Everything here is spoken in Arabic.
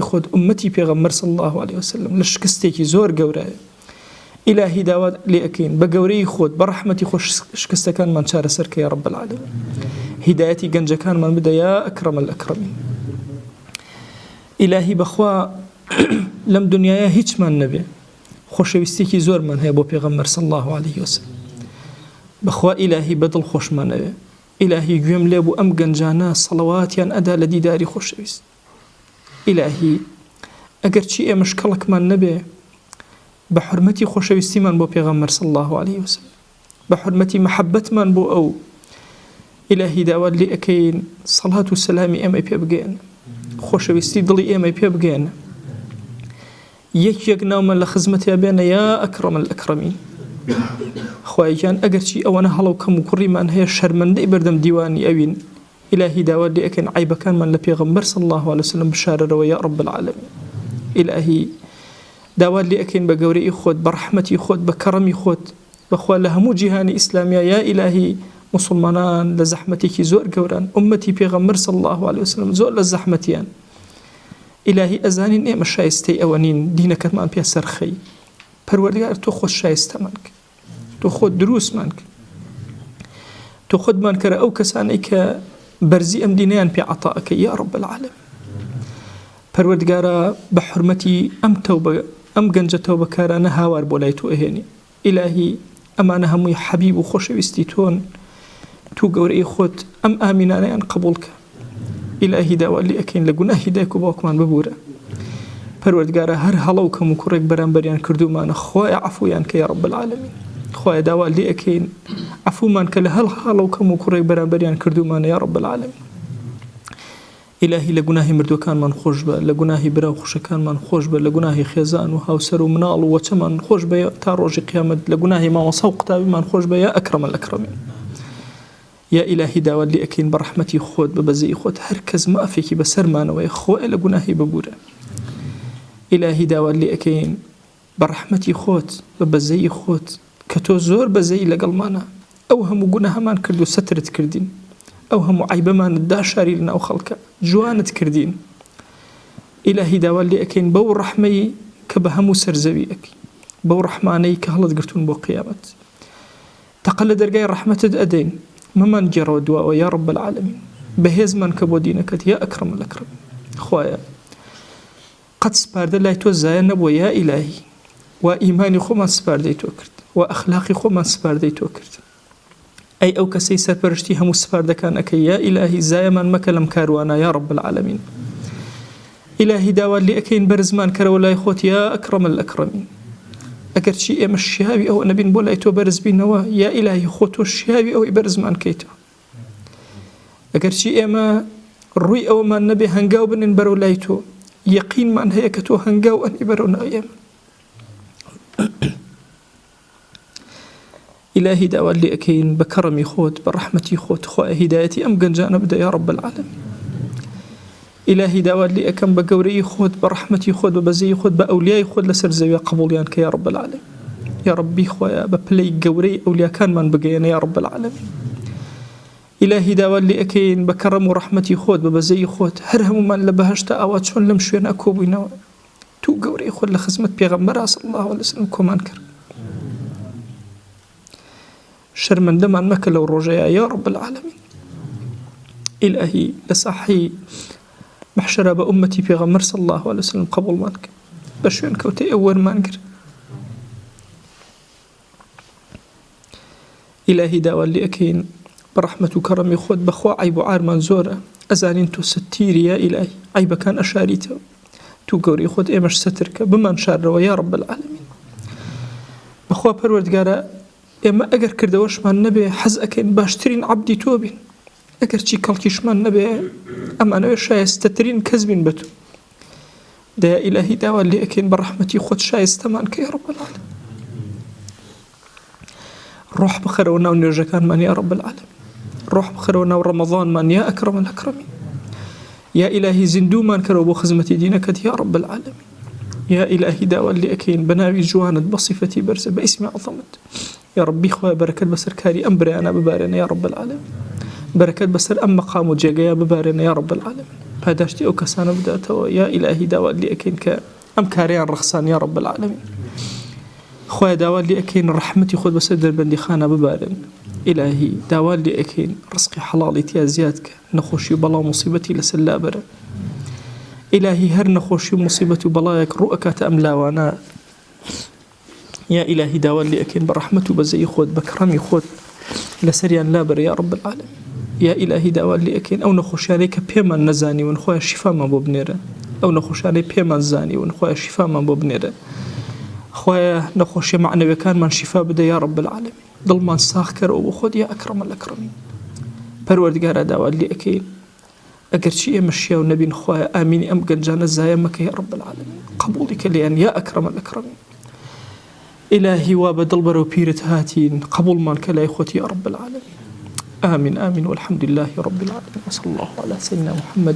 خود أمتي پیغمبر صلى الله عليه وسلم لشكستێکی زۆر گەورەیە إلهی داوات لێ ئەکەین بە گەورەی خۆت بە ڕەحمەتی خۆ شکستەکانمان چارەسەر کە یا رب العالمین هیدایەتی گەنجەکانمان بدە یا ئەکرەم الأکرەمین إلهی بەخوا لەم دنیاە هیچمان نەبێ خۆشەویستێکی زۆرمان هەیە بۆ پێغەمبەر صلى الله عليه وسلم بەخوا إلهی بەدڵ خۆشمان ئەوێ إلهی گوێم لێ بوو ئەم گەنجانە سەڵەواتیان ئەدا لە دیداری خۆشەویست إلهی ئەگەر چی ئێمەش کەڵکمان نەبێ بە حورمەتی خۆشەویستیمان بۆ پێغەمبەر صلى الله عليه وسلم بە حورمەتی محەبەتمان بۆ ئەو إلهی داوات لێ ئەکەین سەڵات و سەلامی ئێمەی پێ بگەێن خۆشەویستی دڵی ئێمەی پێ بگەێنە یەک ناومان لە خزمەتیا بێنە یا ئەکرەم الأکرەمین خوای گیان ئەگەر چی ئەوەنە هەڵە و کەم و کوڕیمان هەیە شەرمەندەی بەردەم دیوانی ئەوین إلهی داوات لێ ئەکەین عیبەکانمان لە پێغەمبەر صلى الله عليه وسلم بشارەرەوە یا رب العالمین إلهی داوات لێ ئەکەین بە گەورەی خۆت بە ڕەحمەتی خۆت بە کەڕەمی خۆت بەخوا لە هەموو جیهانی ئیسلامیا یا إلهی مسلمانان لە زەحمەتێکی زۆر گەوران ئومەتی پێغەمبەر صلى الله عليه وسلم زۆر لە زەحمەتیان إلهی ئەزانین ئێمە شایستەی ئەوە نین دینەکەتمان پێ سەرخەی پەروەردگار تۆ خۆت شایستەمان کرد تۆ خۆت دروستمان کرد تۆ خۆتمان کەرە ئەو کەسانەی کە بەرزی ئەم دینەیان پێ عەتا ئەکەی یا رب العالمین پەروەردگارە بە حورمەتی ئەم گەنجە تەوبەکارانە هاوار بۆ لای تۆ ئەهێنی إلهی ئەمانە هەمووی حەبیب و خۆشەویستی تۆن تو گەورەی خۆت ئەم ئامینانەیان قبول کە إلهی داوات لێ ئەکەین لە گوناهی دایک و باوکمان ببورە پەروەردگارە هەر هەڵە و کەم و کوڕێک بەرامبەریان کردومانە خۆیە عەفویان کە یا رب العالمین خۆیە داوات لێ ئەکەین عەفومان کە لە هەڵە و کەم و کوڕێک بەرامبەریان کردومانە یا رب العالمین إلهی لە گوناهی مردوەکانمان خۆش بە لە گوناهی براو خوشەکانمان خۆش بە لە گوناهی خێزان و هاوسەر و مناڵ و وەچەمان خۆش بە تا ڕۆژی قیامەت لە گوناهی مامۆسا و قوتابیمان خۆش بە یا ئەکرەم الأکرەمین یا إلهی داوات لێ ئەکەین بە ڕەحمەتی خۆت بە بەزەی خۆت هەر کەس مەعفێکی بەسەرمانەوەی خۆی لە گوناهی ببورە إلهی داوات لێ ئەکەین بە ڕەحمەتی خۆت بە بەزەی خۆت کە تۆ زۆر بەزەی لەگەڵمانە ئەو هەموو گوناهەمان کرد و سەترت کردین ئەو هەموو عیبەمانت داشاری لەناو خەڵکە جوانت کردین إلهی داوات لێ ئەکەین بەو ڕەحمەی کە بە هەموو سەرزەوی ئەکەی بەو ڕەحمانەی کە هەڵت گرتوون بۆ قیامەت تەقە لە دەرگای ڕەحمەتت ئەدەین مەمان گێڕەوە دواوە یا رب العالمین بەهێزمان کە بۆ دینەکەت یا ئەکرەم الأکرەمین خوایە قەت سپاردە لای تۆ زایە نەبووە یا إلهی و ئیمانی خۆمان سپاردەی تۆ کرد و ئەخلاقی خۆمان سپاردەی تۆ کرد ئەی ئەو کەسەی سەرپەرشتی هەموو سپاردەکان ئەەکەی یا إلهی زایەمان مەکە لەم کاروانە یا رب العالمین إلهی داوات لێ ئەکەین بەرزمان کەرەوە لای خۆت یا ئەکرەم الأکرەمین ئەگەر چی ئێمە شیاوی ئەوە نەبین بۆ لای تۆ بەرز بینەوە یا ئیلهی خۆ تۆ شیاوی ئەوەی بەرزمان کەیتەوە ئەگەر چی ئێمە ڕووی ئەوەمان نەبێ هەنگاو بنین بەرەو لای تۆ یەقینمان هەیە کە تۆ هەنگاو ئەنی بەرەو ناو ئێمە إلهی داوات لێ ئەکەین بە کەڕەمی خۆت بە ڕەحمەتی خۆت خوایە هیدایەتی ئەم گەنجانە بدە یا رب العالمین إلهی داوات لێ ئەکەم بە گەورەی خۆت بە ڕەحمەتی خۆت بە بەزەی خۆت بە ئەولیای خۆت لەسەر زەویە قبوڵیان کە یا رب العالمین یا ربی خوایە بە پلەی گەورەی ئەولیاکانمان بگەیەنە یا رب العالمین إلهی داوات لێ ئەکەین بە کەڕەم و ڕەحمەتی خۆت بە بەزەی خۆت هەر هەمومان لە بەهەشتا ئاوا چۆن لەم شوێنە کۆبووینەوە تو گەورەی خۆت لە خزمەت پێغەمبەر صلی الله عليه وسلم کۆمان کرد شەرمەندەمان مەکە لەو ڕۆژەیە یا رب العالمین إلهی لە ساحەی محشرە بە ئومەتی پێغەمبەر صلی الله عليه وسلم قبوڵمان کرد بە شوێن کەوتەی ئەو وەرمان کرد إلهی داوات لێ ئەکەین بە ڕەحمەت و کەڕەمی خۆت بەخوا عیب و عارمان زۆرە ئەزانین تۆ ستیری یا إلهی عیبەکان ئەشاریتەوە تو گەورەی خۆت ئێمەش سەتر کە بمان شارەوە یا رب العالمین بەخوا پەروەردگارە ئێمە ئەگەر کردەوەشمان نەبێ حەز ئەکەین باشترین عەبدی تۆ بین ئەگەر چی کەڵکیشمان نەبێ ئەمانەوێ شایستەترین کەس بین بە تۆ دەیا ئیلهی داوات لێ ئەکەین بە ڕەحمەتی خۆت شایستەمان کە یا رب العالمین ڕۆح بخەرەوە ناو نوێژەکانمان یا رب العالمین ڕۆح بخەرەوە ناو ڕەمەضانمان یا ئەکرەم الأکرەمین یا ئیلهی زیندوومان کەرەوە بۆ خزمەتی دینەکەت یا رب العالمین یا إلهی داوات لێ ئەکەین بە ناوی جوانت بە صیفەتی بەرزە بە ئیسمی عەظەمت یا ربی خوای بەرەکەت بەسەر کاری ئەم برایانە ببارێنە یا رب العالمین بەرەکەت بەسەر ئەم مەقام و جێگەیە ببارێنە یا رب العالمین پاداشتی ئەو کەسانە بداتەوە. یا ئیلاهی داوات لێ ئەکەین کە ئەم کاریان ڕەخسان یا رب العالمین. خوای داوات لێ ئەکەین ڕەحمەتی خۆت بەسەر دەربەندی خانە ببارن. ئیلاهی داوات لێ ئەکەین ڕزقی حەڵاڵی تیا زیاد کە نەخۆشی و بەڵا و موسیبەتی لەسەر لابەرە. ئیلاهی هەر نەخۆشی و موسیبەت و بەڵایەک ڕوو ئەکاتە ئەم لاوانە. یا ئیلاهی داوات لێ ئەکەین بە ڕەحمەت و بەزەی خۆت بە کڕەمی خۆت لەسەریان لابەرە یا رب العالمین. یا ئیلاهی داوات لێ ئەکەین ئەو نەخۆشیانەی کە پێمان نەزانیون خۆیان شیفامان بۆ بنێرە. ئەو نەخۆشیانەی پێمان زانیون خۆیان شیفامان بۆ بنێرە. خۆیان نەخۆشیە معنەویەکانمان شیفا بدە یا رب العالمین. دڵمان ساخ کەرەوە بۆ خۆت یا ئەکرەم الأکرەمین. پەروەردگارە داوات لێ ئەکەین ئەگەرچی ئێمە شیا و نەبین خۆیان ئامینی ئەم گەنجانە زایە مەکە یا رب العالمین. قبوڵی کە لێیان یا ئەکرەم الأکرەمین. إلهي وابدل برو بيرت هاتين قبول مال كلا إخوتي يا رب العالمين. آمين آمين والحمد لله رب العالمين. وصلى الله على سيدنا محمد